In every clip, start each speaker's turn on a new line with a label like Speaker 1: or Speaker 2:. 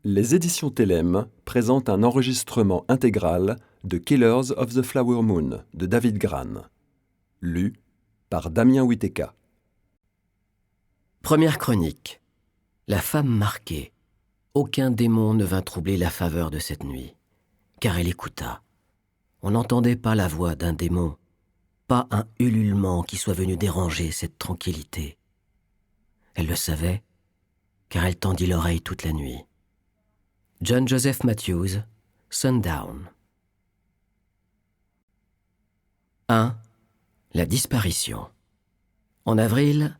Speaker 1: Les éditions Télème présentent un enregistrement intégral de Killers of the Flower Moon de David Grann, lu par Damien Witeka.
Speaker 2: Première chronique. La femme marquée. Aucun démon ne vint troubler la faveur de cette nuit, car elle écouta. On n'entendait pas la voix d'un démon, pas un ululement qui soit venu déranger cette tranquillité. Elle le savait, car elle tendit l'oreille toute la nuit. John Joseph Matthews, Sundown. 1. La disparition. En avril,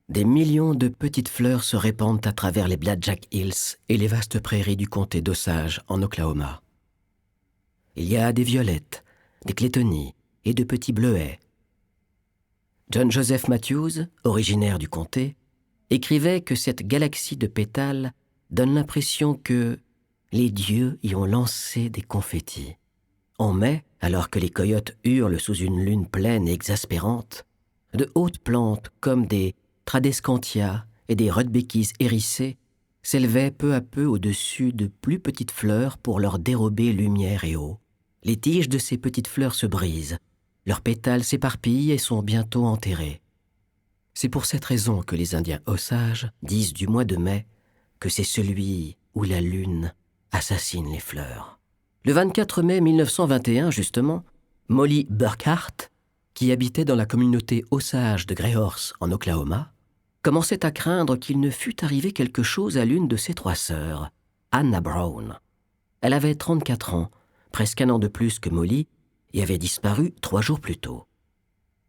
Speaker 2: des millions de petites fleurs se répandent à travers les Blackjack Hills et les vastes prairies du comté d'Osage en Oklahoma. Il y a des violettes, des clétonies et de petits bleuets. John Joseph Matthews, originaire du comté, écrivait que cette galaxie de pétales donne l'impression que les dieux y ont lancé des confettis. En mai, alors que les coyotes hurlent sous une lune pleine et exaspérante, de hautes plantes comme des tradescantia et des rudbeckies hérissées s'élevaient peu à peu au-dessus de plus petites fleurs pour leur dérober lumière et eau. Les tiges de ces petites fleurs se brisent, leurs pétales s'éparpillent et sont bientôt enterrés. C'est pour cette raison que les Indiens Osage disent du mois de mai que c'est celui où la lune assassine les fleurs. Le 24 mai 1921, justement, Molly Burkhart, qui habitait dans la communauté Osage de Greyhorse en Oklahoma, commençait à craindre qu'il ne fût arrivé quelque chose à l'une de ses trois sœurs, Anna Brown. Elle avait 34 ans, presque un an de plus que Molly, et avait disparu 3 jours plus tôt.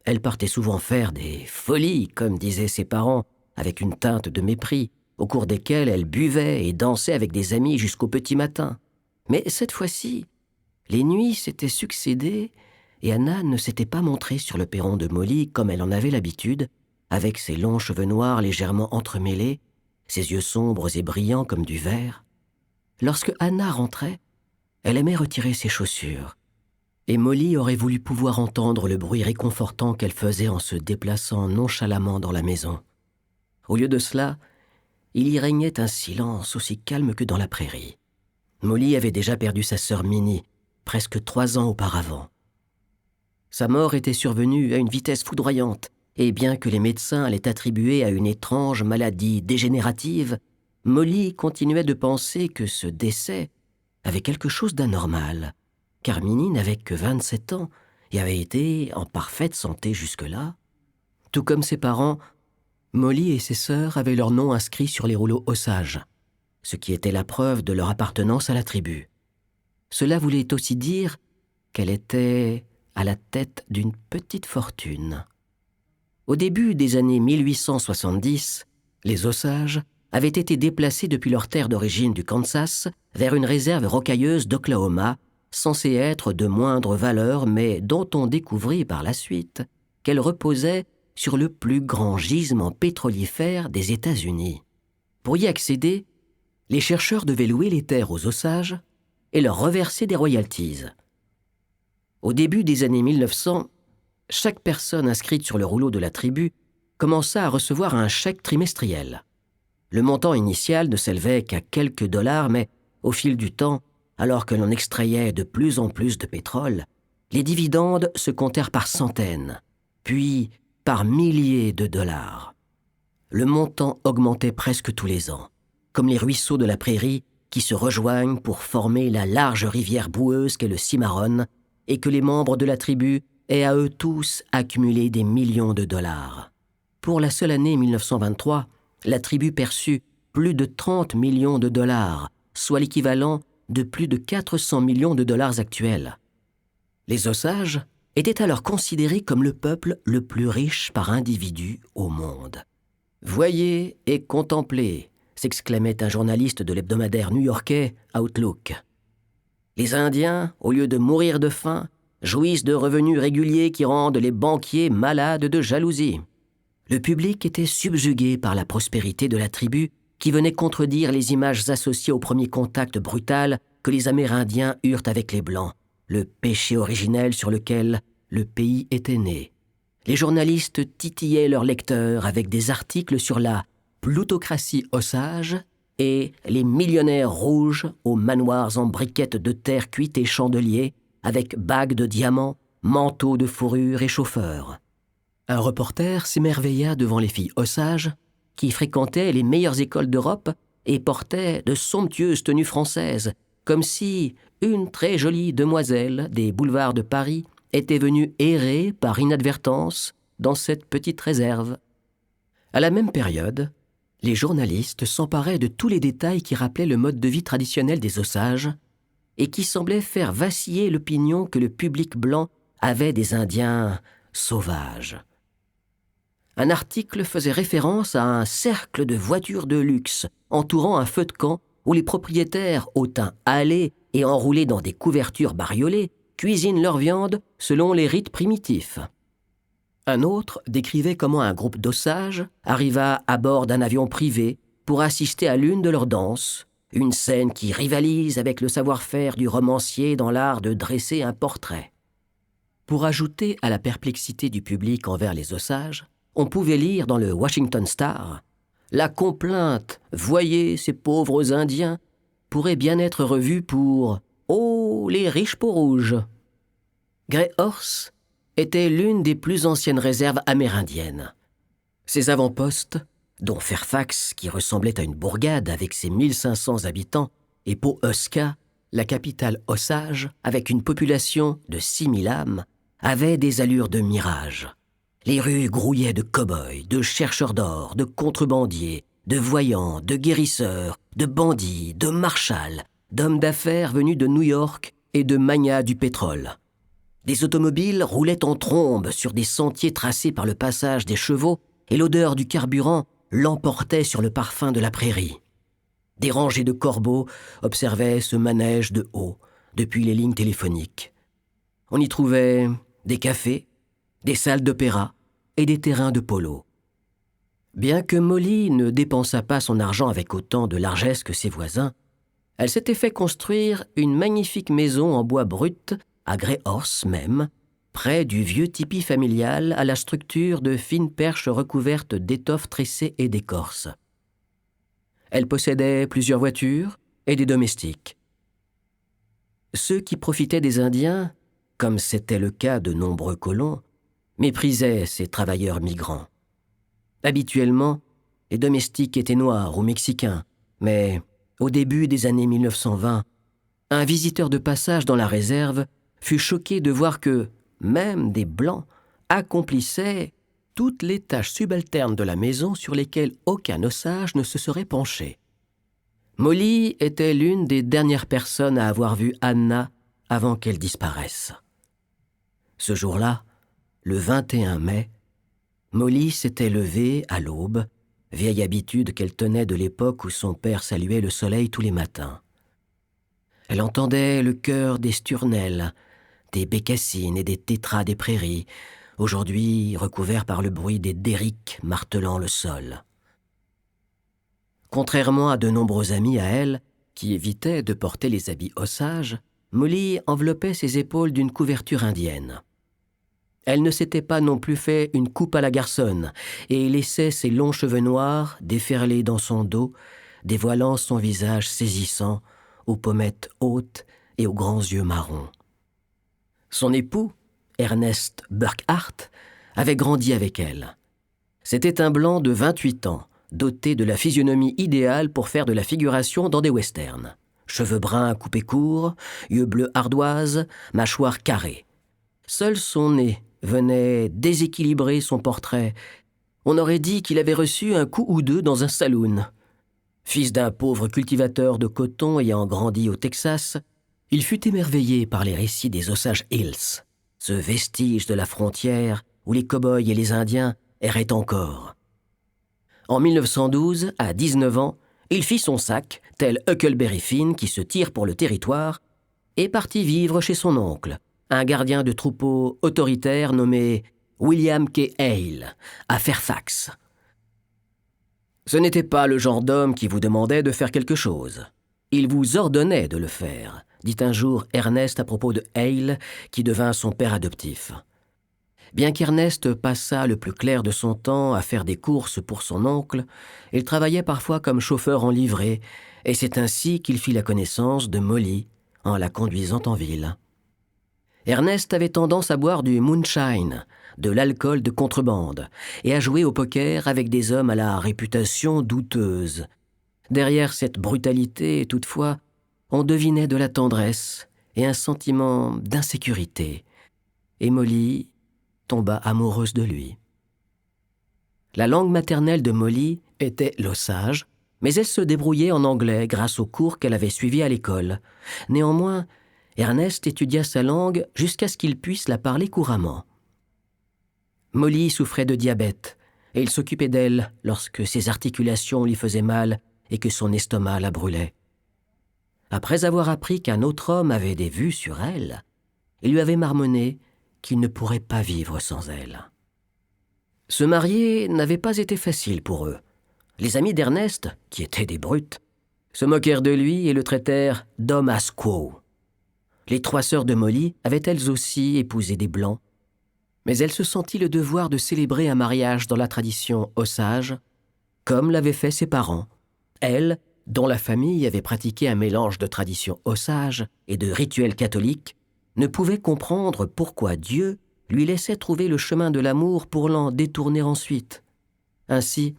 Speaker 2: Elle partait souvent faire des folies, comme disaient ses parents, avec une teinte de mépris, au cours desquelles elle buvait et dansait avec des amis jusqu'au petit matin. Mais cette fois-ci, les nuits s'étaient succédé et Anna ne s'était pas montrée sur le perron de Molly comme elle en avait l'habitude, avec ses longs cheveux noirs légèrement entremêlés, ses yeux sombres et brillants comme du verre. Lorsque Anna rentrait, elle aimait retirer ses chaussures, et Molly aurait voulu pouvoir entendre le bruit réconfortant qu'elle faisait en se déplaçant nonchalamment dans la maison. Au lieu de cela, il y régnait un silence aussi calme que dans la prairie. Molly avait déjà perdu sa sœur Minnie, presque 3 ans auparavant. Sa mort était survenue à une vitesse foudroyante, et bien que les médecins allaient attribuer à une étrange maladie dégénérative, Molly continuait de penser que ce décès avait quelque chose d'anormal, car Minnie n'avait que 27 ans et avait été en parfaite santé jusque-là. Tout comme ses parents, Molly et ses sœurs avaient leur nom inscrit sur les rouleaux Osage, ce qui était la preuve de leur appartenance à la tribu. Cela voulait aussi dire qu'elle était à la tête d'une petite fortune. Au début des années 1870, les Osages avaient été déplacés depuis leur terre d'origine du Kansas vers une réserve rocailleuse d'Oklahoma, censée être de moindre valeur, mais dont on découvrit par la suite qu'elle reposait sur le plus grand gisement pétrolifère des États-Unis. Pour y accéder, les chercheurs devaient louer les terres aux Osages et leur reverser des royalties. Au début des années 1900, chaque personne inscrite sur le rouleau de la tribu commença à recevoir un chèque trimestriel. Le montant initial ne s'élevait qu'à quelques dollars, mais au fil du temps, alors que l'on extrayait de plus en plus de pétrole, les dividendes se comptèrent par centaines, puis par milliers de dollars. Le montant augmentait presque tous les ans, comme les ruisseaux de la prairie qui se rejoignent pour former la large rivière boueuse qu'est le Cimarron, et que les membres de la tribu aient à eux tous accumulé des millions de dollars. Pour la seule année 1923, la tribu perçut plus de 30 millions de dollars, soit l'équivalent de plus de 400 millions de dollars actuels. Les Osages étaient alors considérés comme le peuple le plus riche par individu au monde. « Voyez et contemplez », s'exclamait un journaliste de l'hebdomadaire new-yorkais Outlook. Les Indiens, au lieu de mourir de faim, jouissent de revenus réguliers qui rendent les banquiers malades de jalousie. Le public était subjugué par la prospérité de la tribu qui venait contredire les images associées au premier contact brutal que les Amérindiens eurent avec les Blancs, le péché originel sur lequel le pays était né. Les journalistes titillaient leurs lecteurs avec des articles sur la plutocratie Osage et les millionnaires rouges aux manoirs en briquettes de terre cuite et chandeliers, avec bagues de diamants, manteaux de fourrure et chauffeurs. Un reporter s'émerveilla devant les filles Osage qui fréquentaient les meilleures écoles d'Europe et portaient de somptueuses tenues françaises, comme si une très jolie demoiselle des boulevards de Paris était venue errer par inadvertance dans cette petite réserve. À la même période, les journalistes s'emparaient de tous les détails qui rappelaient le mode de vie traditionnel des Osages et qui semblaient faire vaciller l'opinion que le public blanc avait des Indiens sauvages. Un article faisait référence à un cercle de voitures de luxe entourant un feu de camp où les propriétaires, au teint hâlé et enroulés dans des couvertures bariolées, cuisinent leur viande selon les rites primitifs. Un autre décrivait comment un groupe d'Osages arriva à bord d'un avion privé pour assister à l'une de leurs danses, une scène qui rivalise avec le savoir-faire du romancier dans l'art de dresser un portrait. Pour ajouter à la perplexité du public envers les Osages, on pouvait lire dans le Washington Star « La complainte, voyez ces pauvres Indiens, pourrait bien être revue pour « Oh, les riches peaux-rouges ». Grey Horse était l'une des plus anciennes réserves amérindiennes. Ses avant-postes, dont Fairfax, qui ressemblait à une bourgade avec ses 1500 habitants, et Pawhuska, la capitale Osage, avec une population de 6000 âmes, avaient des allures de mirage. Les rues grouillaient de cow-boys, de chercheurs d'or, de contrebandiers, de voyants, de guérisseurs, de bandits, de marshals, d'hommes d'affaires venus de New York et de magnats du pétrole. Des automobiles roulaient en trombe sur des sentiers tracés par le passage des chevaux et l'odeur du carburant l'emportait sur le parfum de la prairie. Des rangées de corbeaux observaient ce manège de haut, depuis les lignes téléphoniques. On y trouvait des cafés, des salles d'opéra et des terrains de polo. Bien que Molly ne dépensât pas son argent avec autant de largesse que ses voisins, elle s'était fait construire une magnifique maison en bois brut à Grey Horse même, près du vieux tipi familial à la structure de fines perches recouvertes d'étoffes tressées et d'écorce. Elle possédait plusieurs voitures et des domestiques. Ceux qui profitaient des Indiens, comme c'était le cas de nombreux colons, méprisaient ces travailleurs migrants. Habituellement, les domestiques étaient noirs ou mexicains, mais au début des années 1920, un visiteur de passage dans la réserve fut choqué de voir que, même des Blancs, accomplissaient toutes les tâches subalternes de la maison sur lesquelles aucun Osage ne se serait penché. Molly était l'une des dernières personnes à avoir vu Anna avant qu'elle disparaisse. Ce jour-là, le 21 mai, Molly s'était levée à l'aube, vieille habitude qu'elle tenait de l'époque où son père saluait le soleil tous les matins. Elle entendait le chœur des sturnelles, des bécassines et des tétras des prairies, aujourd'hui recouverts par le bruit des derricks martelant le sol. Contrairement à de nombreux amis à elle, qui évitaient de porter les habits Osage, Molly enveloppait ses épaules d'une couverture indienne. Elle ne s'était pas non plus fait une coupe à la garçonne et laissait ses longs cheveux noirs déferler dans son dos, dévoilant son visage saisissant, aux pommettes hautes et aux grands yeux marrons. Son époux, Ernest Burkhart, avait grandi avec elle. C'était un blanc de 28 ans, doté de la physionomie idéale pour faire de la figuration dans des westerns. Cheveux bruns coupés courts, yeux bleus ardoise, mâchoire carrée. Seul son nez venait déséquilibrer son portrait. On aurait dit qu'il avait reçu un coup ou deux dans un saloon. Fils d'un pauvre cultivateur de coton ayant grandi au Texas, il fut émerveillé par les récits des Osage Hills, ce vestige de la frontière où les cow-boys et les Indiens erraient encore. En 1912, à 19 ans, il fit son sac, tel Huckleberry Finn qui se tire pour le territoire, et partit vivre chez son oncle, un gardien de troupeau autoritaire nommé William K. Hale, à Fairfax. Ce n'était pas le genre d'homme qui vous demandait de faire quelque chose. Il vous ordonnait de le faire, dit un jour Ernest à propos de Hale, qui devint son père adoptif. Bien qu'Ernest passât le plus clair de son temps à faire des courses pour son oncle, il travaillait parfois comme chauffeur en livrée, et c'est ainsi qu'il fit la connaissance de Molly en la conduisant en ville. Ernest avait tendance à boire du moonshine, de l'alcool de contrebande, et à jouer au poker avec des hommes à la réputation douteuse. Derrière cette brutalité, toutefois, on devinait de la tendresse et un sentiment d'insécurité, et Molly tomba amoureuse de lui. La langue maternelle de Molly était l'osage, mais elle se débrouillait en anglais grâce aux cours qu'elle avait suivis à l'école. Néanmoins, Ernest étudia sa langue jusqu'à ce qu'il puisse la parler couramment. Molly souffrait de diabète, et il s'occupait d'elle lorsque ses articulations lui faisaient mal et que son estomac la brûlait. Après avoir appris qu'un autre homme avait des vues sur elle, il lui avait marmonné qu'il ne pourrait pas vivre sans elle. Se marier n'avait pas été facile pour eux. Les amis d'Ernest, qui étaient des brutes, se moquèrent de lui et le traitèrent d'homme à squaw. Les 3 sœurs de Molly avaient elles aussi épousé des Blancs, mais elle se sentit le devoir de célébrer un mariage dans la tradition osage, comme l'avaient fait ses parents. Elle, dont la famille avait pratiqué un mélange de tradition osage et de rituels catholiques, ne pouvait comprendre pourquoi Dieu lui laissait trouver le chemin de l'amour pour l'en détourner ensuite. Ainsi,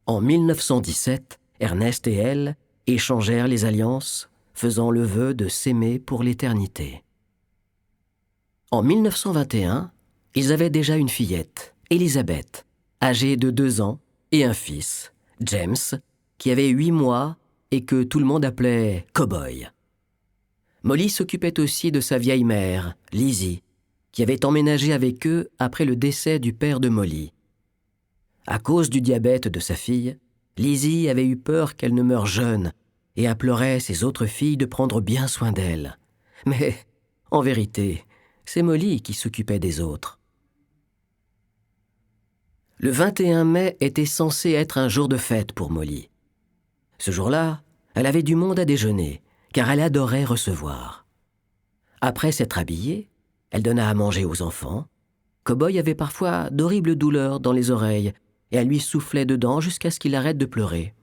Speaker 2: en 1917, Ernest et elle échangèrent les alliances, faisant le vœu de s'aimer pour l'éternité. En 1921, ils avaient déjà une fillette, Elizabeth, âgée de 2 ans, et un fils, James, qui avait 8 mois et que tout le monde appelait « Cowboy ». Molly s'occupait aussi de sa vieille mère, Lizzie, qui avait emménagé avec eux après le décès du père de Molly. À cause du diabète de sa fille, Lizzie avait eu peur qu'elle ne meure jeune et implorait ses autres filles de prendre bien soin d'elle. Mais, en vérité, c'est Molly qui s'occupait des autres. Le 21 mai était censé être un jour de fête pour Molly. Ce jour-là, elle avait du monde à déjeuner, car elle adorait recevoir. Après s'être habillée, elle donna à manger aux enfants. Cowboy avait parfois d'horribles douleurs dans les oreilles, et elle lui soufflait dedans jusqu'à ce qu'il arrête de pleurer.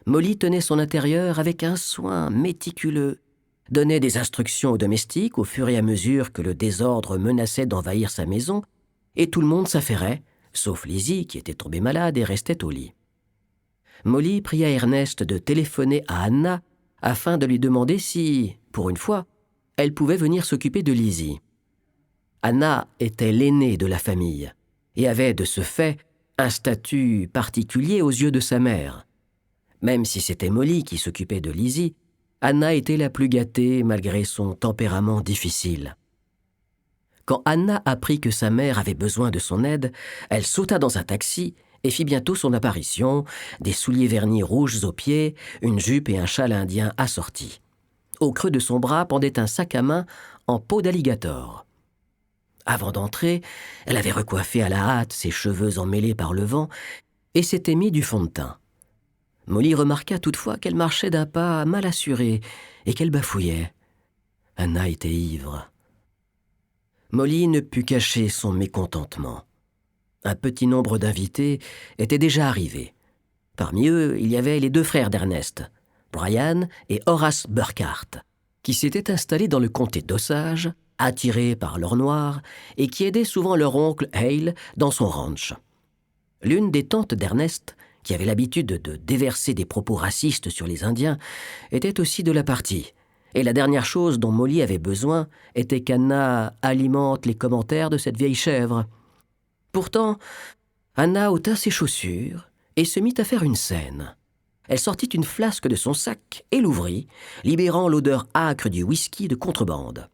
Speaker 2: Molly tenait son intérieur avec un soin méticuleux, donnait des instructions aux domestiques au fur et à mesure que le désordre menaçait d'envahir sa maison, et tout le monde s'affairait, sauf Lizzie qui était tombée malade et restait au lit. Molly pria Ernest de téléphoner à Anna afin de lui demander si, pour une fois, elle pouvait venir s'occuper de Lizzie. Anna était l'aînée de la famille et avait, de ce fait, un statut particulier aux yeux de sa mère. Même si c'était Molly qui s'occupait de Lizzie, Anna était la plus gâtée malgré son tempérament difficile. Quand Anna apprit que sa mère avait besoin de son aide, elle sauta dans un taxi et fit bientôt son apparition, des souliers vernis rouges aux pieds, une jupe et un châle indien assortis. Au creux de son bras pendait un sac à main en peau d'alligator. Avant d'entrer, elle avait recoiffé à la hâte ses cheveux emmêlés par le vent et s'était mis du fond de teint. Molly remarqua toutefois qu'elle marchait d'un pas mal assuré et qu'elle bafouillait. Anna était ivre. Molly ne put cacher son mécontentement. Un petit nombre d'invités étaient déjà arrivés. Parmi eux, il y avait les 2 frères d'Ernest, Brian et Horace Burkhardt, qui s'étaient installés dans le comté d'Osage, attirés par l'or noir, et qui aidaient souvent leur oncle Hale dans son ranch. L'une des tantes d'Ernest, qui avait l'habitude de déverser des propos racistes sur les Indiens, était aussi de la partie, et la dernière chose dont Molly avait besoin était qu'Anna alimente les commentaires de cette vieille chèvre. Pourtant, Anna ôta ses chaussures et se mit à faire une scène. Elle sortit une flasque de son sac et l'ouvrit, libérant l'odeur âcre du whisky de contrebande.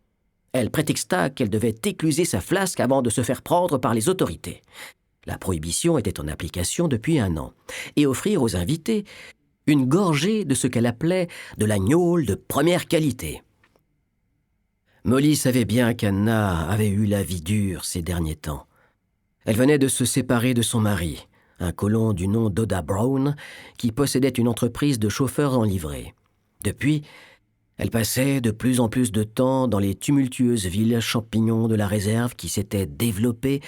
Speaker 2: Elle prétexta qu'elle devait écluser sa flasque avant de se faire prendre par les autorités. La prohibition était en application depuis 1 an, et offrir aux invités une gorgée de ce qu'elle appelait de la gnôle de première qualité. Molly savait bien qu'Anna avait eu la vie dure ces derniers temps. Elle venait de se séparer de son mari, un colon du nom d'Oda Brown, qui possédait une entreprise de chauffeurs en livrée. Depuis, Elle passait de plus en plus de temps dans les tumultueuses villes champignons de la réserve qui s'étaient développées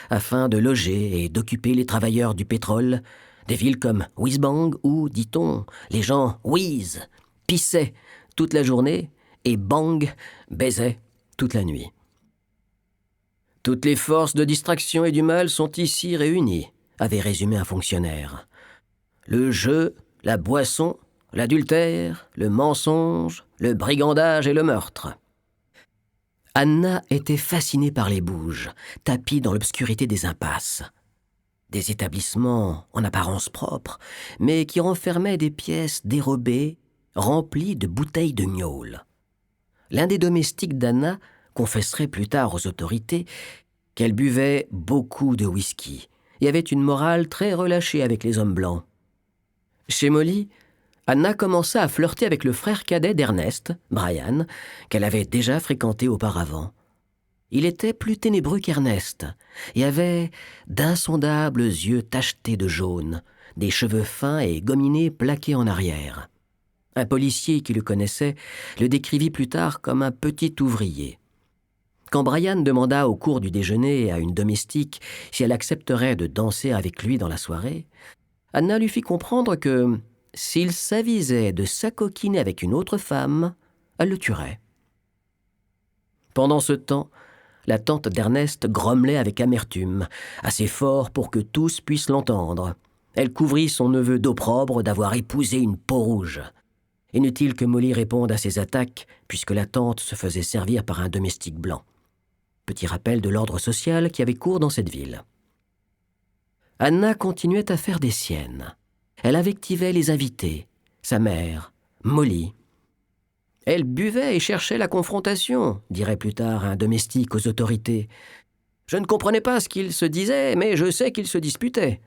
Speaker 2: afin de loger et d'occuper les travailleurs du pétrole, des villes comme Whizbang où, dit-on, les gens whiz, pissaient toute la journée et bang, baisaient toute la nuit. Toutes les forces de distraction et du mal sont ici réunies, avait résumé un fonctionnaire. Le jeu, la boisson, l'adultère, le mensonge, le brigandage et le meurtre. Anna était fascinée par les bouges, tapis dans l'obscurité des impasses. Des établissements en apparence propres, mais qui renfermaient des pièces dérobées, remplies de bouteilles de gnôle. L'un des domestiques d'Anna confesserait plus tard aux autorités qu'elle buvait beaucoup de whisky et avait une morale très relâchée avec les hommes blancs. Chez Molly, Anna commença à flirter avec le frère cadet d'Ernest, Brian, qu'elle avait déjà fréquenté auparavant. Il était plus ténébreux qu'Ernest et avait d'insondables yeux tachetés de jaune, des cheveux fins et gominés plaqués en arrière. Un policier qui le connaissait le décrivit plus tard comme un petit ouvrier. Quand Brian demanda au cours du déjeuner à une domestique si elle accepterait de danser avec lui dans la soirée, Anna lui fit comprendre que, s'il s'avisait de s'acoquiner avec une autre femme, elle le tuerait. Pendant ce temps, la tante d'Ernest grommelait avec amertume, assez fort pour que tous puissent l'entendre. Elle couvrit son neveu d'opprobre d'avoir épousé une peau-rouge. Inutile que Molly réponde à ces attaques, puisque la tante se faisait servir par un domestique blanc. Petit rappel de l'ordre social qui avait cours dans cette ville. Anna continuait à faire des siennes. Elle invectivait les invités, sa mère, Molly. Elle buvait et cherchait la confrontation, dirait plus tard un domestique aux autorités. Je ne comprenais pas ce qu'ils se disaient, mais je sais qu'ils se disputaient.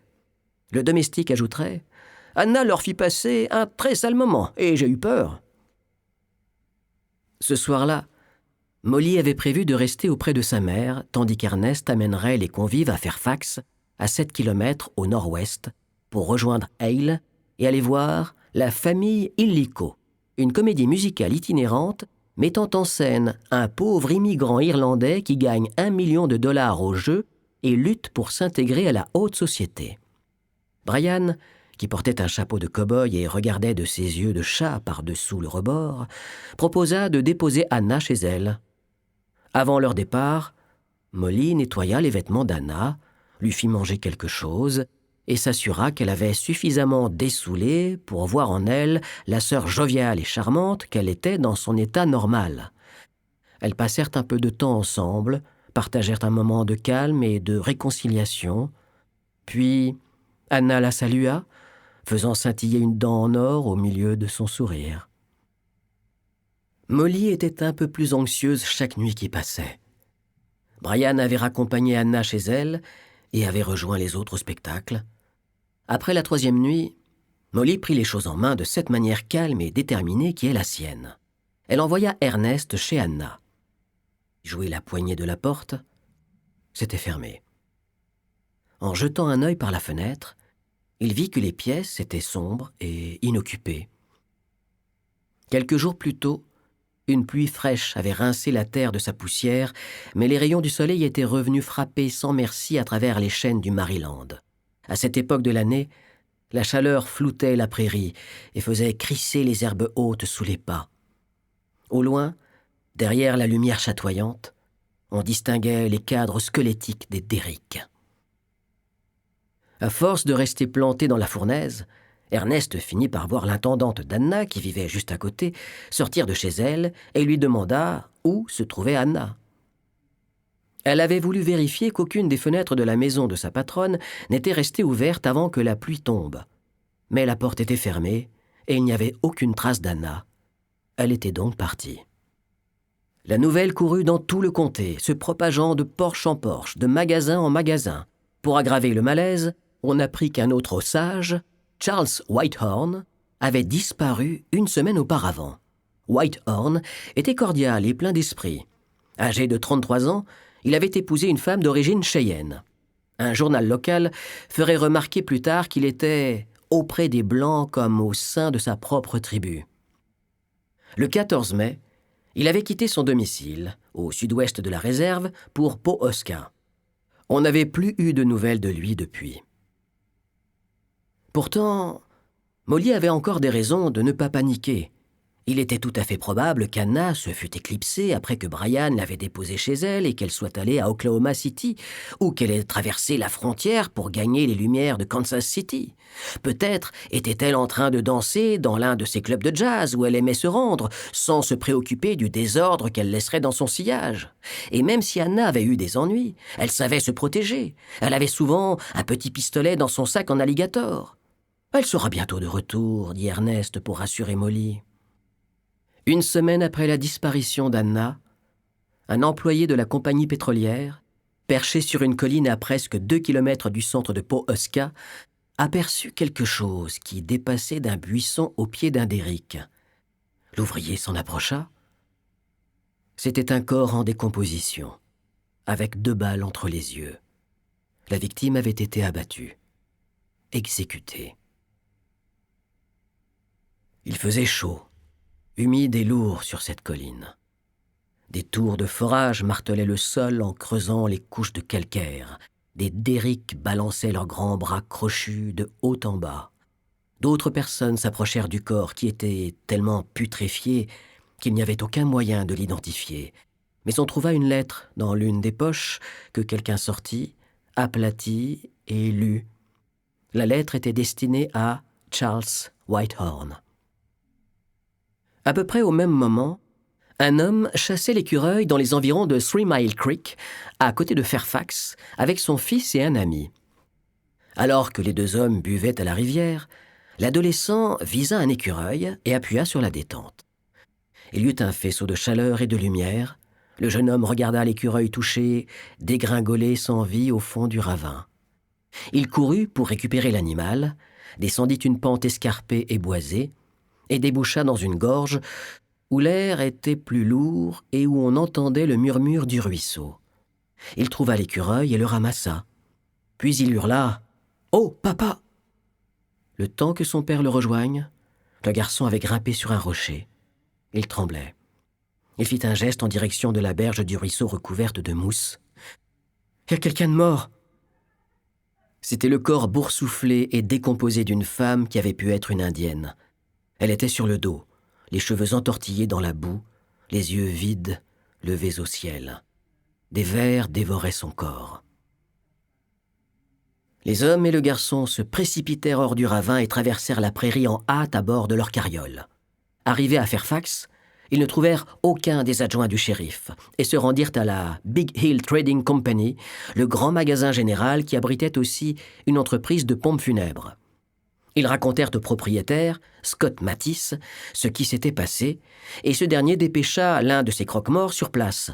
Speaker 2: Le domestique ajouterait « Anna leur fit passer un très sale moment, et j'ai eu peur. » Ce soir-là, Molly avait prévu de rester auprès de sa mère, tandis qu'Ernest amènerait les convives à Fairfax, à 7 kilomètres au nord-ouest, pour rejoindre Hale et aller voir La famille Illico, une comédie musicale itinérante mettant en scène un pauvre immigrant irlandais qui gagne $1 million au jeu et lutte pour s'intégrer à la haute société. Brian, qui portait un chapeau de cow-boy et regardait de ses yeux de chat par-dessous le rebord, proposa de déposer Anna chez elle. Avant leur départ, Molly nettoya les vêtements d'Anna, lui fit manger quelque chose et s'assura qu'elle avait suffisamment dessoulé pour voir en elle la sœur joviale et charmante qu'elle était dans son état normal. Elles passèrent un peu de temps ensemble, partagèrent un moment de calme et de réconciliation, puis Anna la salua, faisant scintiller une dent en or au milieu de son sourire. Molly était un peu plus anxieuse chaque nuit qui passait. Brian avait raccompagné Anna chez elle et avait rejoint les autres au spectacle. Après la 3e nuit, Molly prit les choses en main de cette manière calme et déterminée qui est la sienne. Elle envoya Ernest chez Anna. Il jouait la poignée de la porte. C'était fermé. En jetant un œil par la fenêtre, il vit que les pièces étaient sombres et inoccupées. Quelques jours plus tôt, une pluie fraîche avait rincé la terre de sa poussière, mais les rayons du soleil étaient revenus frapper sans merci à travers les chênes du Maryland. À cette époque de l'année, la chaleur floutait la prairie et faisait crisser les herbes hautes sous les pas. Au loin, derrière la lumière chatoyante, on distinguait les cadres squelettiques des derricks. À force de rester planté dans la fournaise, Ernest finit par voir l'intendante d'Anna, qui vivait juste à côté, sortir de chez elle et lui demanda où se trouvait Anna. Elle avait voulu vérifier qu'aucune des fenêtres de la maison de sa patronne n'était restée ouverte avant que la pluie tombe. Mais la porte était fermée et il n'y avait aucune trace d'Anna. Elle était donc partie. La nouvelle courut dans tout le comté, se propageant de porche en porche, de magasin en magasin. Pour aggraver le malaise, on apprit qu'un autre sage, Charles Whitehorn, avait disparu une semaine auparavant. Whitehorn était cordial et plein d'esprit. Âgé de 33 ans, il avait épousé une femme d'origine cheyenne. Un journal local ferait remarquer plus tard qu'il était auprès des Blancs comme au sein de sa propre tribu. Le 14 mai, il avait quitté son domicile, au sud-ouest de la réserve, pour Pawhuska. On n'avait plus eu de nouvelles de lui depuis. Pourtant, Molly avait encore des raisons de ne pas paniquer. Il était tout à fait probable qu'Anna se fût éclipsée après que Brian l'avait déposée chez elle et qu'elle soit allée à Oklahoma City, ou qu'elle ait traversé la frontière pour gagner les lumières de Kansas City. Peut-être était-elle en train de danser dans l'un de ces clubs de jazz où elle aimait se rendre, sans se préoccuper du désordre qu'elle laisserait dans son sillage. Et même si Anna avait eu des ennuis, elle savait se protéger. Elle avait souvent un petit pistolet dans son sac en alligator. « Elle sera bientôt de retour, » dit Ernest pour rassurer Molly. Une semaine après la disparition d'Anna, un employé de la compagnie pétrolière, perché sur une colline à presque 2 kilomètres du centre de Pawhuska, aperçut quelque chose qui dépassait d'un buisson au pied d'un derrick. L'ouvrier s'en approcha. C'était un corps en décomposition, avec 2 balles entre les yeux. La victime avait été abattue, exécutée. Il faisait chaud, humide et lourd sur cette colline. Des tours de forage martelaient le sol en creusant les couches de calcaire. Des derricks balançaient leurs grands bras crochus de haut en bas. D'autres personnes s'approchèrent du corps qui était tellement putréfié qu'il n'y avait aucun moyen de l'identifier. Mais on trouva une lettre dans l'une des poches que quelqu'un sortit, aplatit et lut. La lettre était destinée à Charles Whitehorn. À peu près au même moment, un homme chassait l'écureuil dans les environs de 3 Mile Creek, à côté de Fairfax, avec son fils et un ami. Alors que les 2 hommes buvaient à la rivière, l'adolescent visa un écureuil et appuya sur la détente. Il y eut un faisceau de chaleur et de lumière. Le jeune homme regarda l'écureuil touché, dégringoler sans vie au fond du ravin. Il courut pour récupérer l'animal, descendit une pente escarpée et boisée, et déboucha dans une gorge où l'air était plus lourd et où on entendait le murmure du ruisseau. Il trouva l'écureuil et le ramassa. Puis il hurla « Oh, papa !» Le temps que son père le rejoigne, le garçon avait grimpé sur un rocher. Il tremblait. Il fit un geste en direction de la berge du ruisseau recouverte de mousse. « Il y a quelqu'un de mort !» C'était le corps boursouflé et décomposé d'une femme qui avait pu être une indienne. Elle était sur le dos, les cheveux entortillés dans la boue, les yeux vides, levés au ciel. Des vers dévoraient son corps. Les hommes et le garçon se précipitèrent hors du ravin et traversèrent la prairie en hâte à bord de leur carriole. Arrivés à Fairfax, ils ne trouvèrent aucun des adjoints du shérif et se rendirent à la Big Hill Trading Company, le grand magasin général qui abritait aussi une entreprise de pompes funèbres. Ils racontèrent au propriétaire, Scott Matisse, ce qui s'était passé, et ce dernier dépêcha l'un de ses croque-morts sur place.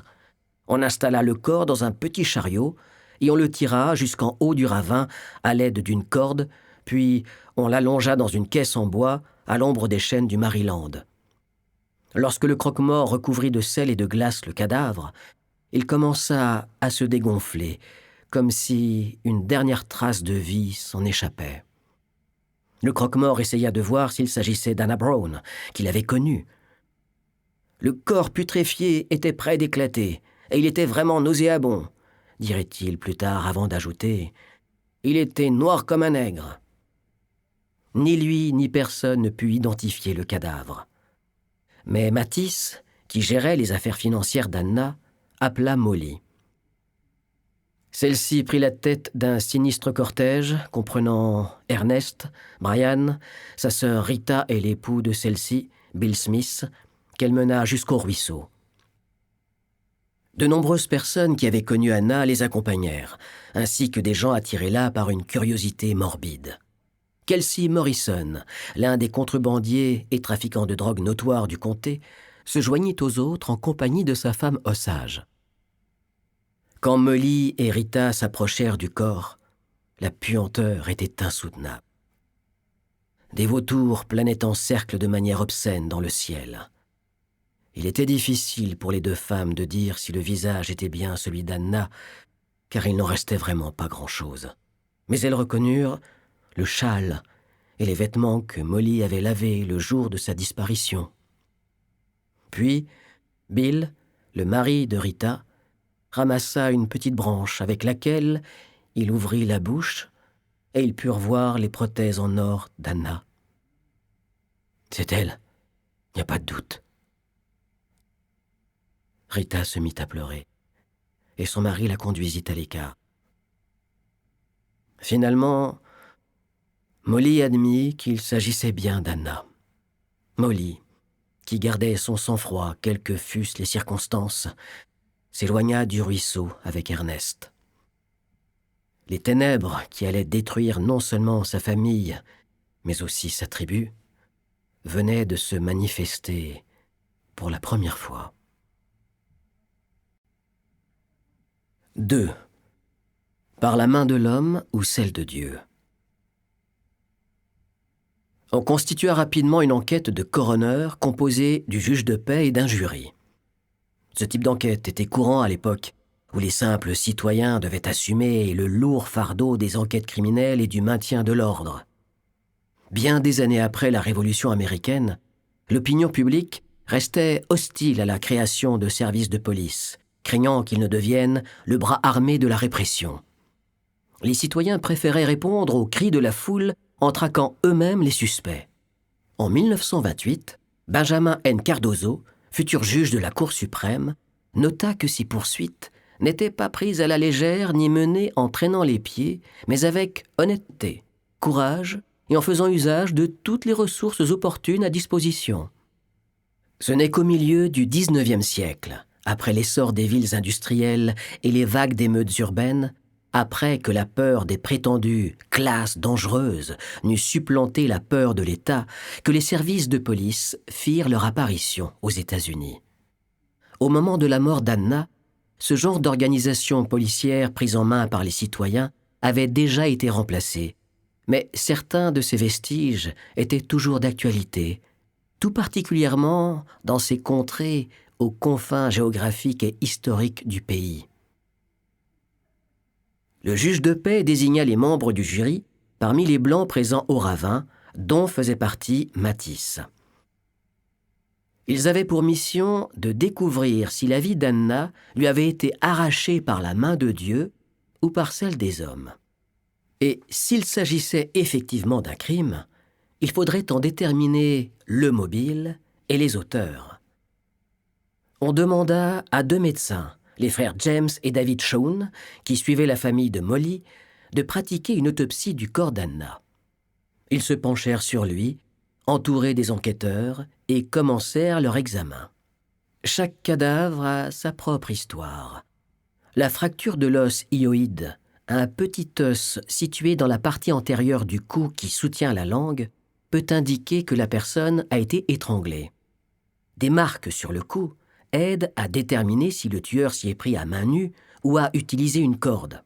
Speaker 2: On installa le corps dans un petit chariot, et on le tira jusqu'en haut du ravin à l'aide d'une corde, puis on l'allongea dans une caisse en bois à l'ombre des chênes du Maryland. Lorsque le croque-mort recouvrit de sel et de glace le cadavre, il commença à se dégonfler, comme si une dernière trace de vie s'en échappait. Le croque-mort essaya de voir s'il s'agissait d'Anna Brown, qu'il avait connue. Le corps putréfié était près d'éclater, et il était vraiment nauséabond, dirait-il plus tard avant d'ajouter « Il était noir comme un nègre ». Ni lui ni personne ne put identifier le cadavre. Mais Matisse, qui gérait les affaires financières d'Anna, appela Molly. Celle-ci prit la tête d'un sinistre cortège comprenant Ernest, Brian, sa sœur Rita et l'époux de celle-ci, Bill Smith, qu'elle mena jusqu'au ruisseau. De nombreuses personnes qui avaient connu Anna les accompagnèrent, ainsi que des gens attirés là par une curiosité morbide. Kelsey Morrison, l'un des contrebandiers et trafiquants de drogue notoires du comté, se joignit aux autres en compagnie de sa femme Osage. Quand Molly et Rita s'approchèrent du corps, la puanteur était insoutenable. Des vautours planaient en cercle de manière obscène dans le ciel. Il était difficile pour les 2 femmes de dire si le visage était bien celui d'Anna, car il n'en restait vraiment pas grand-chose. Mais elles reconnurent le châle et les vêtements que Molly avait lavés le jour de sa disparition. Puis, Bill, le mari de Rita, ramassa une petite branche avec laquelle il ouvrit la bouche et ils purent voir les prothèses en or d'Anna. C'est elle, il n'y a pas de doute. Rita se mit à pleurer et son mari la conduisit à l'écart. Finalement, Molly admit qu'il s'agissait bien d'Anna. Molly, qui gardait son sang-froid quelles que fussent les circonstances, s'éloigna du ruisseau avec Ernest. Les ténèbres qui allaient détruire non seulement sa famille, mais aussi sa tribu, venaient de se manifester pour la première fois. 2. Par la main de l'homme ou celle de Dieu. On constitua rapidement une enquête de coroner composée du juge de paix et d'un jury. Ce type d'enquête était courant à l'époque, où les simples citoyens devaient assumer le lourd fardeau des enquêtes criminelles et du maintien de l'ordre. Bien des années après la Révolution américaine, l'opinion publique restait hostile à la création de services de police, craignant qu'ils ne deviennent le bras armé de la répression. Les citoyens préféraient répondre aux cris de la foule en traquant eux-mêmes les suspects. En 1928, Benjamin N. Cardozo, futur juge de la Cour suprême, nota que ces poursuites n'étaient pas prises à la légère ni menées en traînant les pieds, mais avec honnêteté, courage et en faisant usage de toutes les ressources opportunes à disposition. Ce n'est qu'au milieu du XIXe siècle, après l'essor des villes industrielles et les vagues d'émeutes urbaines, après que la peur des prétendues « classes dangereuses » n'eut supplanté la peur de l'État, que les services de police firent leur apparition aux États-Unis. Au moment de la mort d'Anna, ce genre d'organisation policière prise en main par les citoyens avait déjà été remplacé, mais certains de ces vestiges étaient toujours d'actualité, tout particulièrement dans ces contrées aux confins géographiques et historiques du pays. Le juge de paix désigna les membres du jury parmi les Blancs présents au ravin, dont faisait partie Matisse. Ils avaient pour mission de découvrir si la vie d'Anna lui avait été arrachée par la main de Dieu ou par celle des hommes. Et s'il s'agissait effectivement d'un crime, il faudrait en déterminer le mobile et les auteurs. On demanda à 2 médecins, les frères James et David Shawn, qui suivaient la famille de Molly, de pratiquer une autopsie du corps d'Anna. Ils se penchèrent sur lui, entourés des enquêteurs, et commencèrent leur examen. Chaque cadavre a sa propre histoire. La fracture de l'os hyoïde, un petit os situé dans la partie antérieure du cou qui soutient la langue, peut indiquer que la personne a été étranglée. Des marques sur le cou aide à déterminer si le tueur s'y est pris à main nue ou a utilisé une corde.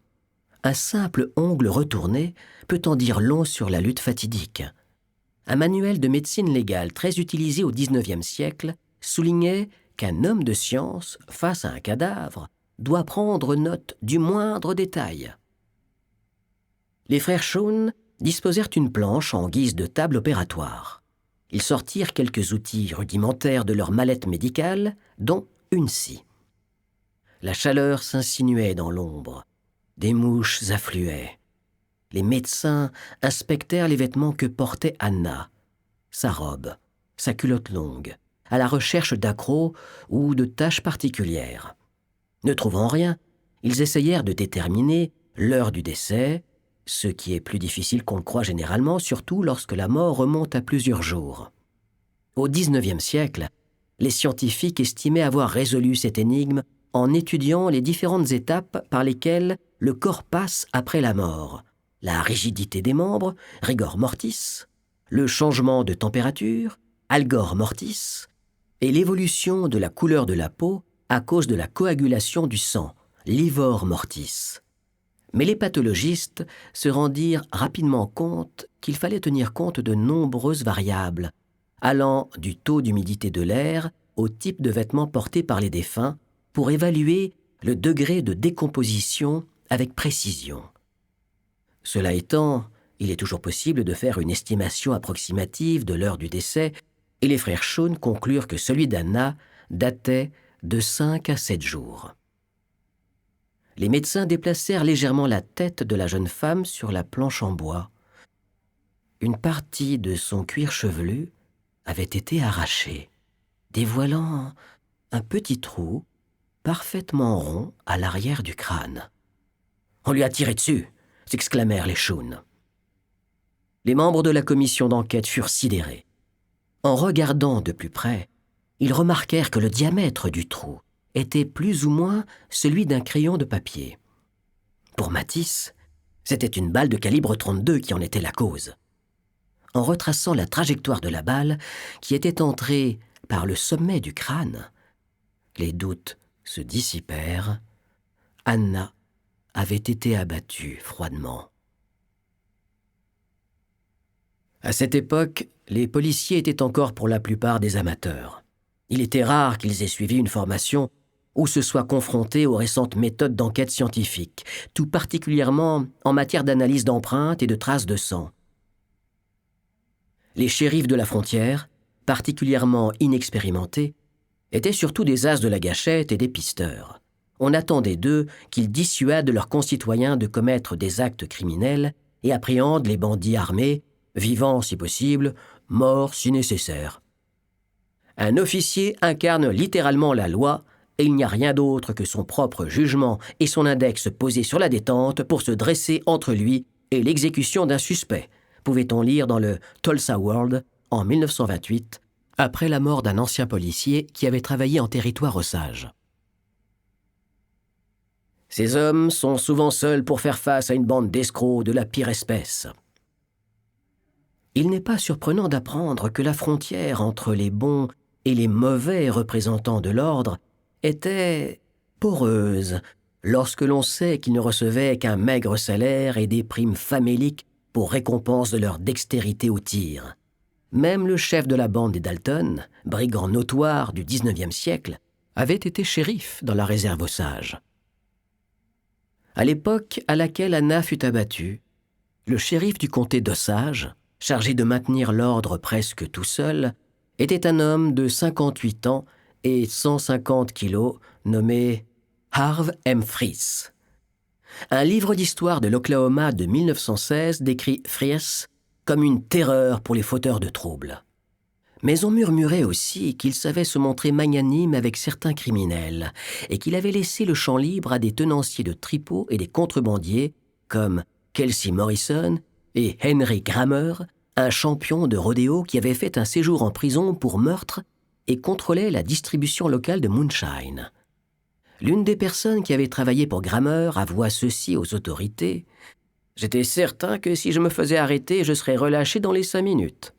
Speaker 2: Un simple ongle retourné peut en dire long sur la lutte fatidique. Un manuel de médecine légale très utilisé au XIXe siècle soulignait qu'un homme de science, face à un cadavre, doit prendre note du moindre détail. Les frères Shawn disposèrent une planche en guise de table opératoire. Ils sortirent quelques outils rudimentaires de leur mallette médicale, dont une scie. La chaleur s'insinuait dans l'ombre. Des mouches affluaient. Les médecins inspectèrent les vêtements que portait Anna, sa robe, sa culotte longue, à la recherche d'accrocs ou de taches particulières. Ne trouvant rien, ils essayèrent de déterminer l'heure du décès, ce qui est plus difficile qu'on le croit généralement, surtout lorsque la mort remonte à plusieurs jours. Au XIXe siècle, les scientifiques estimaient avoir résolu cette énigme en étudiant les différentes étapes par lesquelles le corps passe après la mort, la rigidité des membres, rigor mortis, le changement de température, algor mortis, et l'évolution de la couleur de la peau à cause de la coagulation du sang, livor mortis. Mais les pathologistes se rendirent rapidement compte qu'il fallait tenir compte de nombreuses variables, allant du taux d'humidité de l'air au type de vêtements portés par les défunts, pour évaluer le degré de décomposition avec précision. Cela étant, il est toujours possible de faire une estimation approximative de l'heure du décès, et les frères Shawn conclurent que celui d'Anna datait de 5 à 7 jours. Les médecins déplacèrent légèrement la tête de la jeune femme sur la planche en bois. Une partie de son cuir chevelu avait été arrachée, dévoilant un petit trou parfaitement rond à l'arrière du crâne. « On lui a tiré dessus !» s'exclamèrent les Shun. Les membres de la commission d'enquête furent sidérés. En regardant de plus près, ils remarquèrent que le diamètre du trou était plus ou moins celui d'un crayon de papier. Pour Matisse, c'était une balle de calibre 32 qui en était la cause. En retraçant la trajectoire de la balle, qui était entrée par le sommet du crâne, les doutes se dissipèrent. Anna avait été abattue froidement. À cette époque, les policiers étaient encore pour la plupart des amateurs. Il était rare qu'ils aient suivi une formation ou se soient confrontés aux récentes méthodes d'enquête scientifique, tout particulièrement en matière d'analyse d'empreintes et de traces de sang. Les shérifs de la frontière, particulièrement inexpérimentés, étaient surtout des as de la gâchette et des pisteurs. On attendait d'eux qu'ils dissuadent leurs concitoyens de commettre des actes criminels et appréhendent les bandits armés, vivants si possible, morts si nécessaire. Un officier incarne littéralement la loi et il n'y a rien d'autre que son propre jugement et son index posé sur la détente pour se dresser entre lui et l'exécution d'un suspect, pouvait-on lire dans le Tulsa World en 1928, après la mort d'un ancien policier qui avait travaillé en territoire osage. Ces hommes sont souvent seuls pour faire face à une bande d'escrocs de la pire espèce. Il n'est pas surprenant d'apprendre que la frontière entre les bons et les mauvais représentants de l'ordre était poreuse lorsque l'on sait qu'ils ne recevaient qu'un maigre salaire et des primes faméliques pour récompense de leur dextérité au tir. Même le chef de la bande des Dalton, brigand notoire du XIXe siècle, avait été shérif dans la réserve Osage. À l'époque à laquelle Anna fut abattue, le shérif du comté d'Osage, chargé de maintenir l'ordre presque tout seul, était un homme de 58 ans et 150 kilos, nommé Harve M. Fries. Un livre d'histoire de l'Oklahoma de 1916 décrit Fries comme une terreur pour les fauteurs de troubles. Mais on murmurait aussi qu'il savait se montrer magnanime avec certains criminels et qu'il avait laissé le champ libre à des tenanciers de tripots et des contrebandiers comme Kelsey Morrison et Henry Grammer, un champion de rodéo qui avait fait un séjour en prison pour meurtre et contrôlait la distribution locale de moonshine. L'une des personnes qui avait travaillé pour Grammer avoua ceci aux autorités. « J'étais certain que si je me faisais arrêter, je serais relâché dans les 5 minutes. »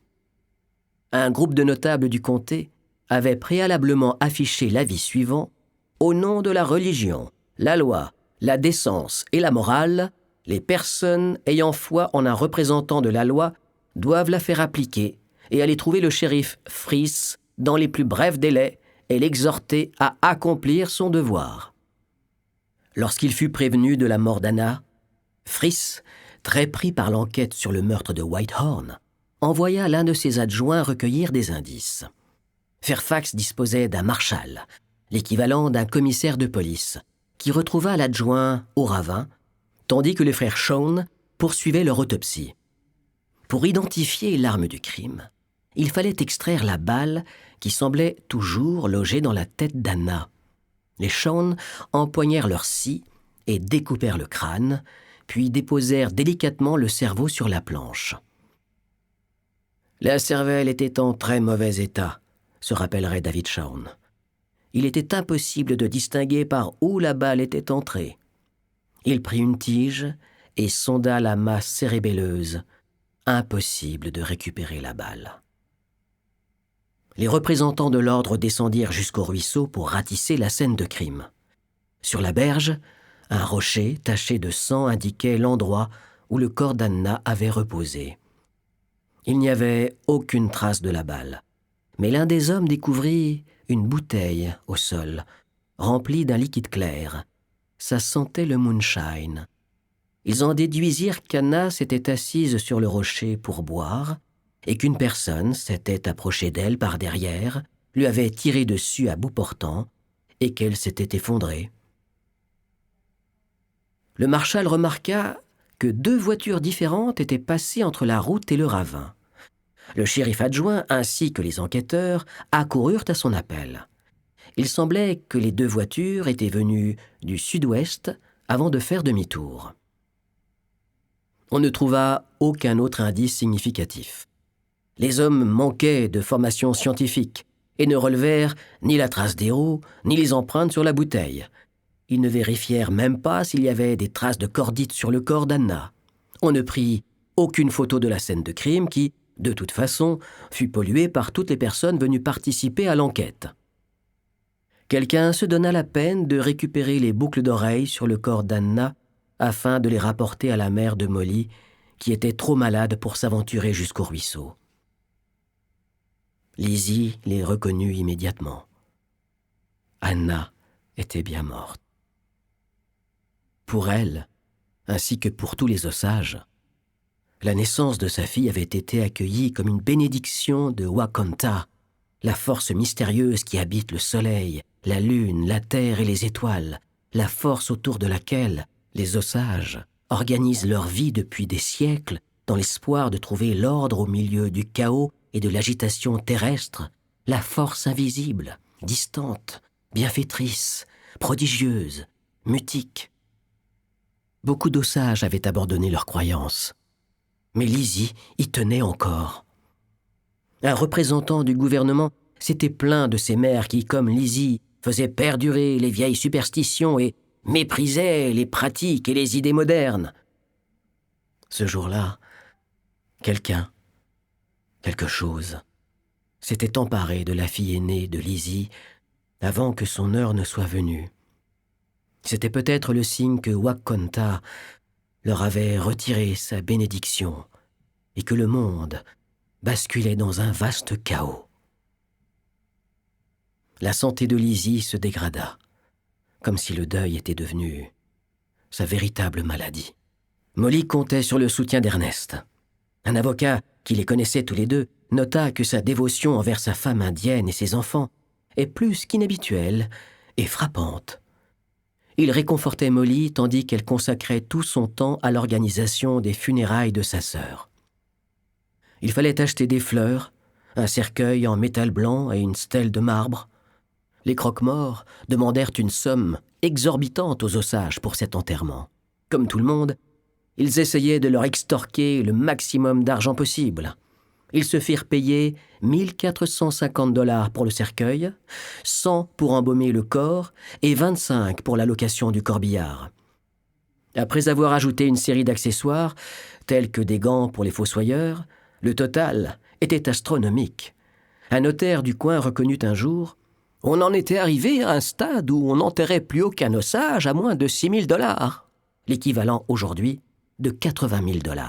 Speaker 2: Un groupe de notables du comté avait préalablement affiché l'avis suivant: « Au nom de la religion, la loi, la décence et la morale, les personnes ayant foi en un représentant de la loi doivent la faire appliquer et aller trouver le shérif Fries dans les plus brefs délais et l'exhorter à accomplir son devoir. » Lorsqu'il fut prévenu de la mort d'Anna, Fries, très pris par l'enquête sur le meurtre de Whitehorn, envoya l'un de ses adjoints recueillir des indices. Fairfax disposait d'un marshal, l'équivalent d'un commissaire de police, qui retrouva l'adjoint au ravin, tandis que les frères Shawn poursuivaient leur autopsie. Pour identifier l'arme du crime, il fallait extraire la balle qui semblait toujours logée dans la tête d'Anna. Les Shawn empoignèrent leur scie et découpèrent le crâne, puis déposèrent délicatement le cerveau sur la planche. La cervelle était en très mauvais état, se rappellerait David Shawn. Il était impossible de distinguer par où la balle était entrée. Il prit une tige et sonda la masse cérébelleuse. Impossible de récupérer la balle. Les représentants de l'ordre descendirent jusqu'au ruisseau pour ratisser la scène de crime. Sur la berge, un rocher taché de sang indiquait l'endroit où le corps d'Anna avait reposé. Il n'y avait aucune trace de la balle, mais l'un des hommes découvrit une bouteille au sol, remplie d'un liquide clair. Ça sentait le moonshine. Ils en déduisirent qu'Anna s'était assise sur le rocher pour boire et qu'une personne s'était approchée d'elle par derrière, lui avait tiré dessus à bout portant et qu'elle s'était effondrée. Le marshal remarqua que 2 voitures différentes étaient passées entre la route et le ravin. Le shérif adjoint ainsi que les enquêteurs accoururent à son appel. Il semblait que les 2 voitures étaient venues du sud-ouest avant de faire demi-tour. On ne trouva aucun autre indice significatif. Les hommes manquaient de formation scientifique et ne relevèrent ni la trace des roues, ni les empreintes sur la bouteille. Ils ne vérifièrent même pas s'il y avait des traces de cordite sur le corps d'Anna. On ne prit aucune photo de la scène de crime qui, de toute façon, fut polluée par toutes les personnes venues participer à l'enquête. Quelqu'un se donna la peine de récupérer les boucles d'oreilles sur le corps d'Anna afin de les rapporter à la mère de Molly, qui était trop malade pour s'aventurer jusqu'au ruisseau. Lizzie les reconnut immédiatement. Anna était bien morte. Pour elle, ainsi que pour tous les Osages, la naissance de sa fille avait été accueillie comme une bénédiction de Wakonta, la force mystérieuse qui habite le soleil, la lune, la terre et les étoiles, la force autour de laquelle les Osages organisent leur vie depuis des siècles dans l'espoir de trouver l'ordre au milieu du chaos et de l'agitation terrestre, la force invisible, distante, bienfaitrice, prodigieuse, mutique. Beaucoup d'Osages avaient abandonné leurs croyances, mais Lizzie y tenait encore. Un représentant du gouvernement s'était plaint de ces mères qui, comme Lizzie, faisaient perdurer les vieilles superstitions et méprisaient les pratiques et les idées modernes. Ce jour-là, quelque chose, s'était emparé de la fille aînée de Lizzie avant que son heure ne soit venue. C'était peut-être le signe que Wakonta leur avait retiré sa bénédiction et que le monde basculait dans un vaste chaos. La santé de Lizzie se dégrada, comme si le deuil était devenu sa véritable maladie. Molly comptait sur le soutien d'Ernest. Un avocat qui les connaissait tous les deux nota que sa dévotion envers sa femme indienne et ses enfants est plus qu'inhabituelle et frappante. Il réconfortait Molly tandis qu'elle consacrait tout son temps à l'organisation des funérailles de sa sœur. Il fallait acheter des fleurs, un cercueil en métal blanc et une stèle de marbre. Les croque-morts demandèrent une somme exorbitante aux Osages pour cet enterrement. Comme tout le monde, ils essayaient de leur extorquer le maximum d'argent possible. Ils se firent payer 1450 $ pour le cercueil, 100 pour embaumer le corps et 25 pour la location du corbillard. Après avoir ajouté une série d'accessoires, tels que des gants pour les fossoyeurs, le total était astronomique. Un notaire du coin reconnut un jour « On en était arrivé à un stade où on n'enterrait plus aucun Osage à moins de 6 000 $, l'équivalent aujourd'hui de 80 000 $.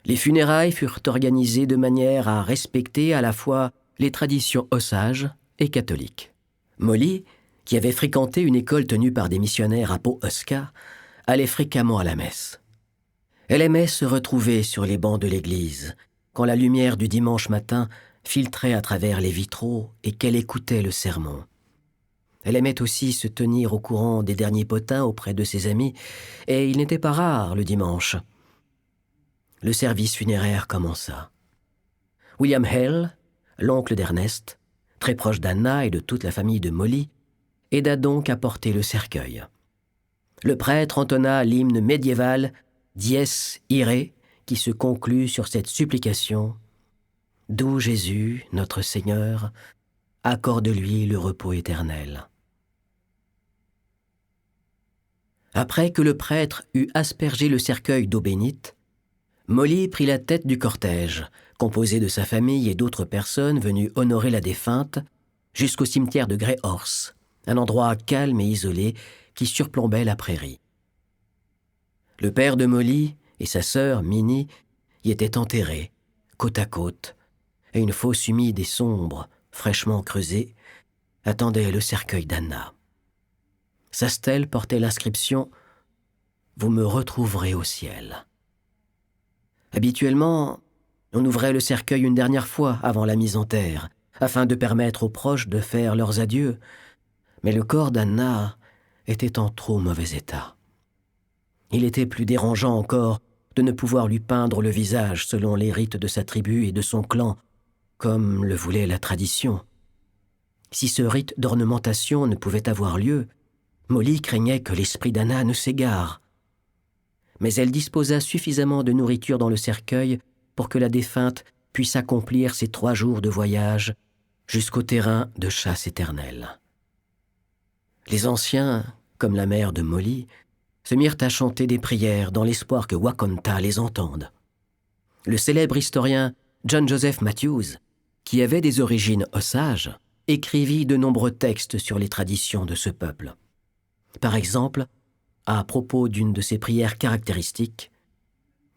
Speaker 2: Les funérailles furent organisées de manière à respecter à la fois les traditions Osages et catholiques. Molly, qui avait fréquenté une école tenue par des missionnaires à Pawhuska, allait fréquemment à la messe. Elle aimait se retrouver sur les bancs de l'église, quand la lumière du dimanche matin filtrait à travers les vitraux et qu'elle écoutait le sermon. Elle aimait aussi se tenir au courant des derniers potins auprès de ses amis, et il n'était pas rare le dimanche. Le service funéraire commença. William Hale, l'oncle d'Ernest, très proche d'Anna et de toute la famille de Molly, aida donc à porter le cercueil. Le prêtre entonna l'hymne médiéval « Dies Irae » qui se conclut sur cette supplication « Doux Jésus, notre Seigneur, accorde-lui le repos éternel. » Après que le prêtre eut aspergé le cercueil d'eau bénite, Molly prit la tête du cortège, composé de sa famille et d'autres personnes venues honorer la défunte, jusqu'au cimetière de Grey Horse, un endroit calme et isolé qui surplombait la prairie. Le père de Molly et sa sœur, Minnie, y étaient enterrés, côte à côte, et une fosse humide et sombre, fraîchement creusée, attendait le cercueil d'Anna. Sa stèle portait l'inscription « Vous me retrouverez au ciel ». Habituellement, On ouvrait le cercueil une dernière fois avant la mise en terre, afin de permettre aux proches de faire leurs adieux. Mais le corps d'Anna était en trop mauvais état. Il était plus dérangeant encore de ne pouvoir lui peindre le visage selon les rites de sa tribu et de son clan, comme le voulait la tradition. Si ce rite d'ornementation ne pouvait avoir lieu, Molly craignait que l'esprit d'Anna ne s'égare. Mais elle disposa suffisamment de nourriture dans le cercueil pour que la défunte puisse accomplir ses 3 jours de voyage jusqu'au terrain de chasse éternelle. Les anciens, comme la mère de Molly, se mirent à chanter des prières dans l'espoir que Wakonta les entende. Le célèbre historien John Joseph Matthews, qui avait des origines Osages, écrivit de nombreux textes sur les traditions de ce peuple. Par exemple, à propos d'une de ses prières caractéristiques,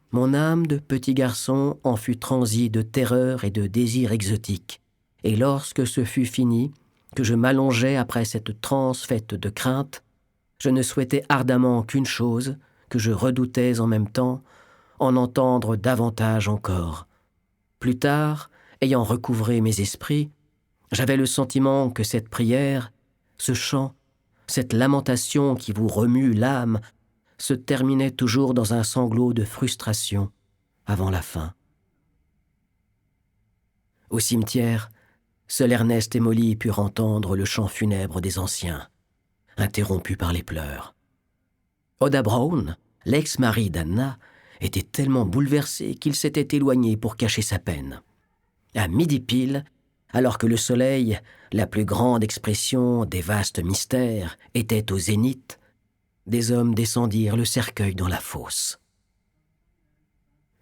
Speaker 2: « Mon âme de petit garçon en fut transie de terreur et de désirs exotiques, et lorsque ce fut fini, que je m'allongeais après cette transe faite de crainte, je ne souhaitais ardemment qu'une chose, que je redoutais en même temps, en entendre davantage encore. Plus tard, ayant recouvré mes esprits, j'avais le sentiment que cette prière, ce chant, cette lamentation qui vous remue l'âme, se terminait toujours dans un sanglot de frustration avant la fin. » Au cimetière, seuls Ernest et Molly purent entendre le chant funèbre des anciens, interrompu par les pleurs. Oda Brown, l'ex-mari d'Anna, était tellement bouleversé qu'il s'était éloigné pour cacher sa peine. À midi pile, alors que le soleil, la plus grande expression des vastes mystères, était au zénith, des hommes descendirent le cercueil dans la fosse.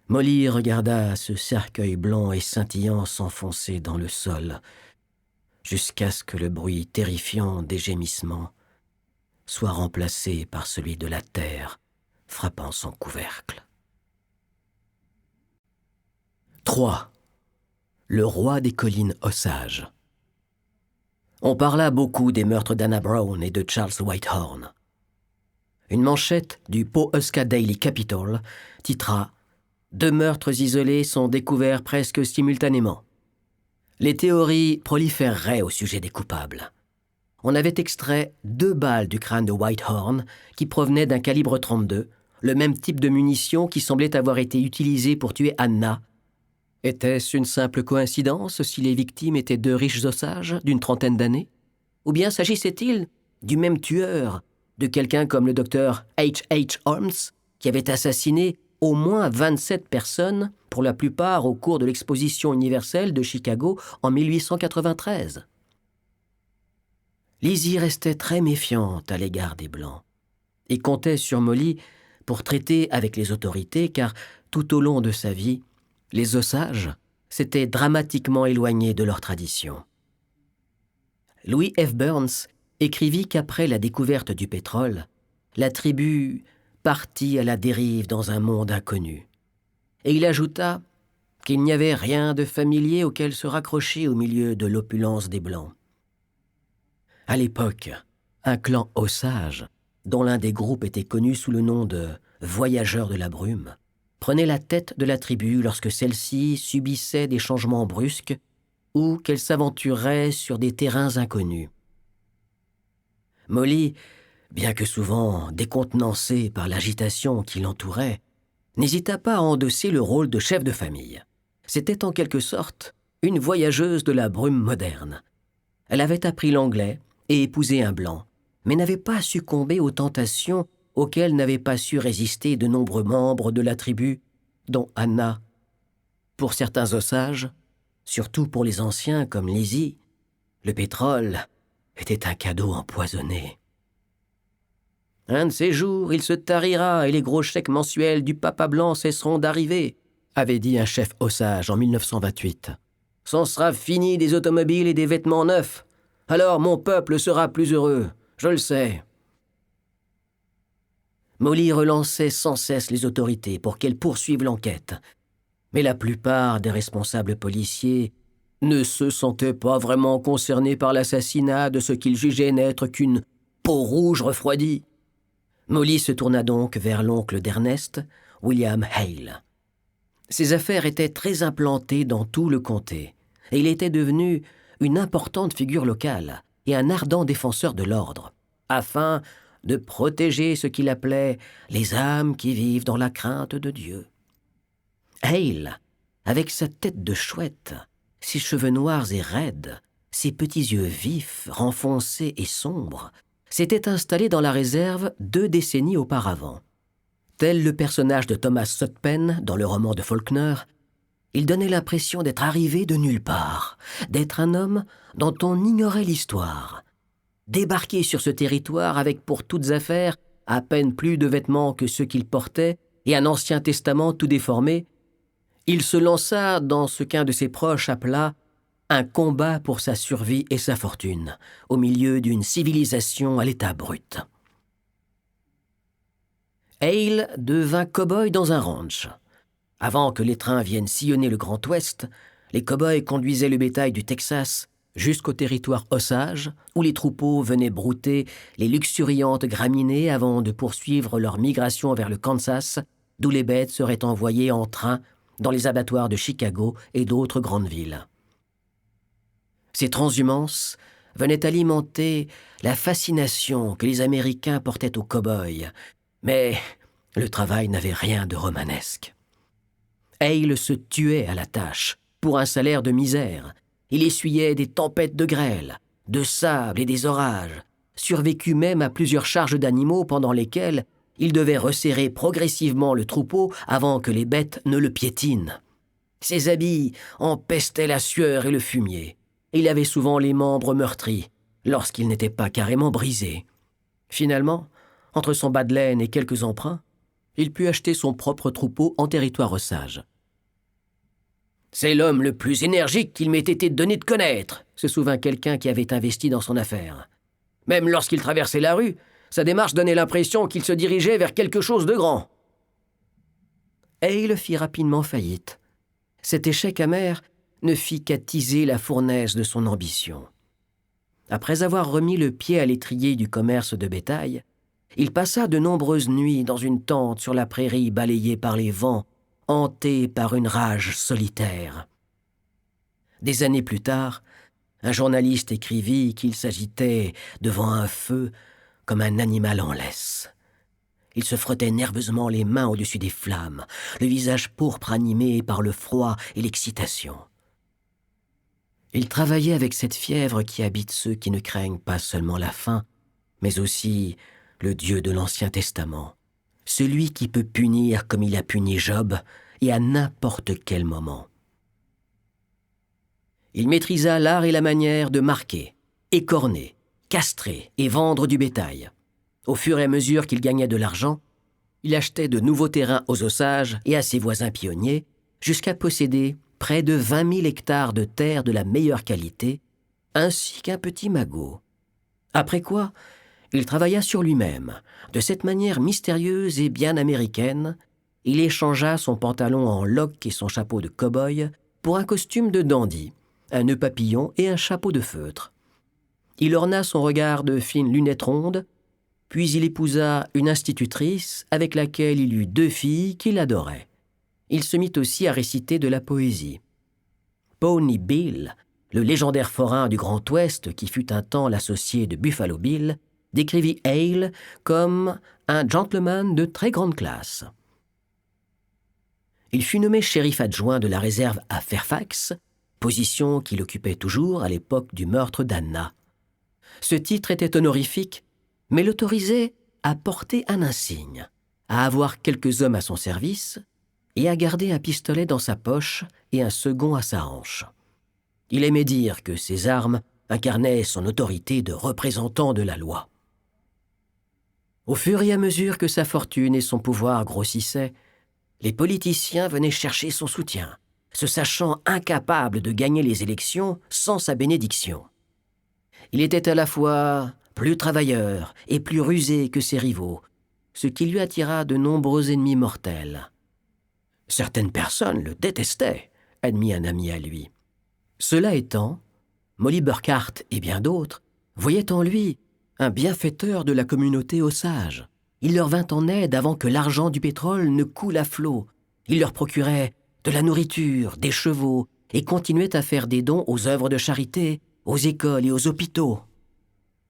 Speaker 2: Molly regarda ce cercueil blanc et scintillant s'enfoncer dans le sol, jusqu'à ce que le bruit terrifiant des gémissements soit remplacé par celui de la terre frappant son couvercle. 3. Le roi des collines Osages. On parla beaucoup des meurtres d'Anna Brown et de Charles Whitehorn. Une manchette du Pawhuska Daily Capital titra « 2 meurtres isolés sont découverts presque simultanément ». Les théories proliféreraient au sujet des coupables. On avait extrait 2 balles du crâne de Whitehorn qui provenaient d'un calibre 32, le même type de munition qui semblait avoir été utilisé pour tuer Anna. Était-ce une simple coïncidence si les victimes étaient 2 riches Osages d'une 30aine d'années? Ou bien s'agissait-il du même tueur, de quelqu'un comme le docteur H.H. Holmes, qui avait assassiné au moins 27 personnes, pour la plupart au cours de l'exposition universelle de Chicago en 1893. Lizzie restait très méfiante à l'égard des Blancs et comptait sur Molly pour traiter avec les autorités car tout au long de sa vie, les Osages s'étaient dramatiquement éloignés de leur tradition. Louis F. Burns écrivit qu'après la découverte du pétrole, la tribu partit à la dérive dans un monde inconnu. Et il ajouta qu'il n'y avait rien de familier auquel se raccrocher au milieu de l'opulence des Blancs. À l'époque, un clan Osage, dont l'un des groupes était connu sous le nom de « Voyageurs de la brume », prenait la tête de la tribu lorsque celle-ci subissait des changements brusques ou qu'elle s'aventurait sur des terrains inconnus. Molly, bien que souvent décontenancée par l'agitation qui l'entourait, n'hésita pas à endosser le rôle de chef de famille. C'était en quelque sorte une voyageuse de la brume moderne. Elle avait appris l'anglais et épousé un blanc, mais n'avait pas succombé aux tentations auxquelles n'avaient pas su résister de nombreux membres de la tribu, dont Anna. Pour certains Osages, surtout pour les anciens comme Lizzie, le pétrole était un cadeau empoisonné. Un de ces jours, il se tarira et les gros chèques mensuels du papa blanc cesseront d'arriver, avait dit un chef Osage en 1928. C'en sera fini des automobiles et des vêtements neufs. Alors mon peuple sera plus heureux, je le sais. Molly relançait sans cesse les autorités pour qu'elles poursuivent l'enquête. Mais la plupart des responsables policiers ne se sentaient pas vraiment concernés par l'assassinat de ce qu'ils jugeaient n'être qu'une peau rouge refroidie. Molly se tourna donc vers l'oncle d'Ernest, William Hale. Ses affaires étaient très implantées dans tout le comté, et il était devenu une importante figure locale et un ardent défenseur de l'ordre, afin de protéger ce qu'il appelait les âmes qui vivent dans la crainte de Dieu. Hale, avec sa tête de chouette, ses cheveux noirs et raides, ses petits yeux vifs, renfoncés et sombres, s'était installé dans la réserve 2 décennies auparavant. Tel le personnage de Thomas Sutpen dans le roman de Faulkner, il donnait l'impression d'être arrivé de nulle part, d'être un homme dont on ignorait l'histoire. Débarqué sur ce territoire avec pour toutes affaires à peine plus de vêtements que ceux qu'il portait et un Ancien Testament tout déformé, il se lança dans ce qu'un de ses proches appela un combat pour sa survie et sa fortune, au milieu d'une civilisation à l'état brut. Hale devint cow-boy dans un ranch. Avant que les trains viennent sillonner le Grand Ouest, les cow-boys conduisaient le bétail du Texas jusqu'au territoire Osage, où les troupeaux venaient brouter les luxuriantes graminées avant de poursuivre leur migration vers le Kansas, d'où les bêtes seraient envoyées en train dans les abattoirs de Chicago et d'autres grandes villes. Ces transhumances venaient alimenter la fascination que les Américains portaient aux cow-boys, mais le travail n'avait rien de romanesque. Hale se tuait à la tâche, pour un salaire de misère. Il essuyait des tempêtes de grêle, de sable et des orages, survécut même à plusieurs charges d'animaux pendant lesquelles il devait resserrer progressivement le troupeau avant que les bêtes ne le piétinent. Ses habits empestaient la sueur et le fumier. Il avait souvent les membres meurtris, lorsqu'ils n'étaient pas carrément brisés. Finalement, entre son bas de laine et quelques emprunts, il put acheter son propre troupeau en territoire Osage. « C'est l'homme le plus énergique qu'il m'ait été donné de connaître », se souvint quelqu'un qui avait investi dans son affaire. Même lorsqu'il traversait la rue, sa démarche donnait l'impression qu'il se dirigeait vers quelque chose de grand. Hale fit rapidement faillite. Cet échec amer ne fit qu'attiser la fournaise de son ambition. Après avoir remis le pied à l'étrier du commerce de bétail, il passa de nombreuses nuits dans une tente sur la prairie balayée par les vents, hanté par une rage solitaire. Des années plus tard, un journaliste écrivit qu'il s'agitait devant un feu comme un animal en laisse. Il se frottait nerveusement les mains au-dessus des flammes, le visage pourpre animé par le froid et l'excitation. Il travaillait avec cette fièvre qui habite ceux qui ne craignent pas seulement la faim, mais aussi le Dieu de l'Ancien Testament, celui qui peut punir comme il a puni Job et à n'importe quel moment. Il maîtrisa l'art et la manière de marquer, écorner, castrer et vendre du bétail. Au fur et à mesure qu'il gagnait de l'argent, il achetait de nouveaux terrains aux Osages et à ses voisins pionniers, jusqu'à posséder près de 20 000 hectares de terre de la meilleure qualité, ainsi qu'un petit magot. Après quoi, il travailla sur lui-même. De cette manière mystérieuse et bien américaine, il échangea son pantalon en loques et son chapeau de cow-boy pour un costume de dandy, un nœud papillon et un chapeau de feutre. Il orna son regard de fines lunettes rondes, puis il épousa une institutrice avec laquelle il eut 2 filles qu'il adorait. Il se mit aussi à réciter de la poésie. Pony Bill, le légendaire forain du Grand Ouest qui fut un temps l'associé de Buffalo Bill, décrivit Hale comme un gentleman de très grande classe. Il fut nommé shérif adjoint de la réserve à Fairfax, position qu'il occupait toujours à l'époque du meurtre d'Anna. Ce titre était honorifique, mais l'autorisait à porter un insigne, à avoir quelques hommes à son service et à garder un pistolet dans sa poche et un second à sa hanche. Il aimait dire que ses armes incarnaient son autorité de représentant de la loi. Au fur et à mesure que sa fortune et son pouvoir grossissaient, les politiciens venaient chercher son soutien, se sachant incapables de gagner les élections sans sa bénédiction. Il était à la fois plus travailleur et plus rusé que ses rivaux, ce qui lui attira de nombreux ennemis mortels. Certaines personnes le détestaient, admit un ami à lui. Cela étant, Molly Burkhart et bien d'autres voyaient en lui un bienfaiteur de la communauté Osage. Il leur vint en aide avant que l'argent du pétrole ne coule à flot. Il leur procurait de la nourriture, des chevaux, et continuait à faire des dons aux œuvres de charité, aux écoles et aux hôpitaux.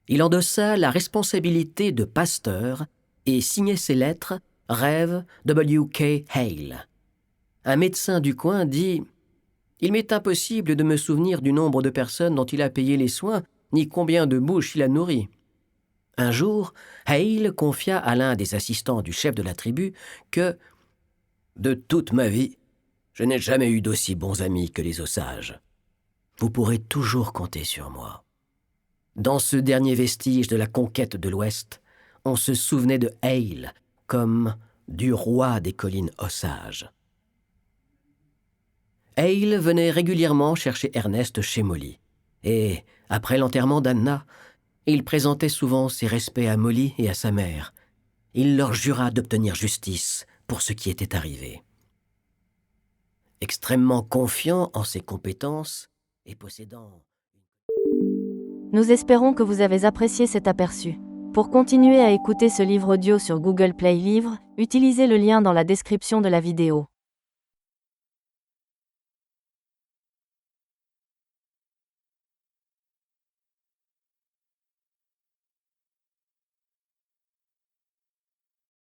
Speaker 2: Il endossa la responsabilité de pasteur et signait ses lettres « Rev. W.K. Hale ». Un médecin du coin dit « Il m'est impossible de me souvenir du nombre de personnes dont il a payé les soins, ni combien de bouches il a nourries. » Un jour, Hale confia à l'un des assistants du chef de la tribu que « De toute ma vie, je n'ai jamais eu d'aussi bons amis que les Osages. Vous pourrez toujours compter sur moi. » Dans ce dernier vestige de la conquête de l'Ouest, on se souvenait de Hale comme du roi des collines Osages. Hale venait régulièrement chercher Ernest chez Molly, et, après l'enterrement d'Anna, il présentait souvent ses respects à Molly et à sa mère. Il leur jura d'obtenir justice pour ce qui était arrivé. Extrêmement confiant en ses compétences et possédant...
Speaker 3: Nous espérons que vous avez apprécié cet aperçu. Pour continuer à écouter ce livre audio sur Google Play Livres, utilisez le lien dans la description de la vidéo.